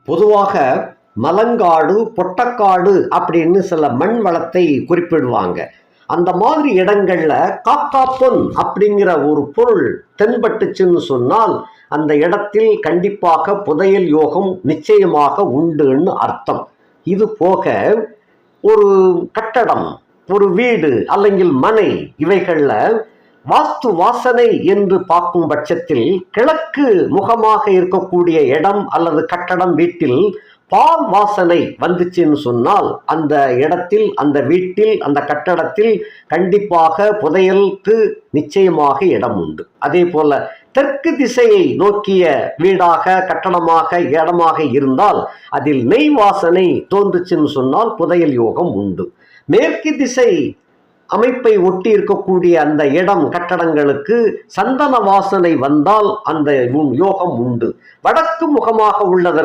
பொதுவாக மலங்காடு, பொட்டக்காடு அப்படின்னு சில மண் வளத்தை குறிப்பிடுவாங்க. அந்த மாதிரி இடங்கள்ல காக்காப்பொன் அப்படிங்கிற ஒரு பொருள் தென்பட்டுச்சுன்னு சொன்னால் அந்த இடத்தில் கண்டிப்பாக புதையல் யோகம் நிச்சயமாக உண்டுன்னு அர்த்தம். இது போக ஒரு கட்டடம், ஒரு வீடு அல்லங்கில் மனை, இவைகள்ல வாஸ்து வாசனை என்று பார்க்கும் பட்சத்தில் கிழக்கு முகமாக இருக்கக்கூடிய இடம் அல்லது கட்டடம், வீட்டில் பால் வாசனை வந்துச்சுன்னு சொன்னால் அந்த இடத்தில், அந்த வீட்டில், அந்த கட்டடத்தில் கண்டிப்பாக புதையலுக்கு நிச்சயமாக இடம் உண்டு. அதே போல தெற்கு திசையை நோக்கிய வீடாக, கட்டடமாக, இடமாக இருந்தால் அதில் நெய் வாசனை தோன்றுச்சுன்னு சொன்னால் புதையல் யோகம் உண்டு. மேற்கு திசை அமைப்பை ஒட்டி இருக்கக்கூடிய அந்த இடம், கட்டடங்களுக்கு சந்தன வாசனை வந்தால் அந்த யோகம் உண்டு. வடக்கு முகமாக உள்ளதற்கு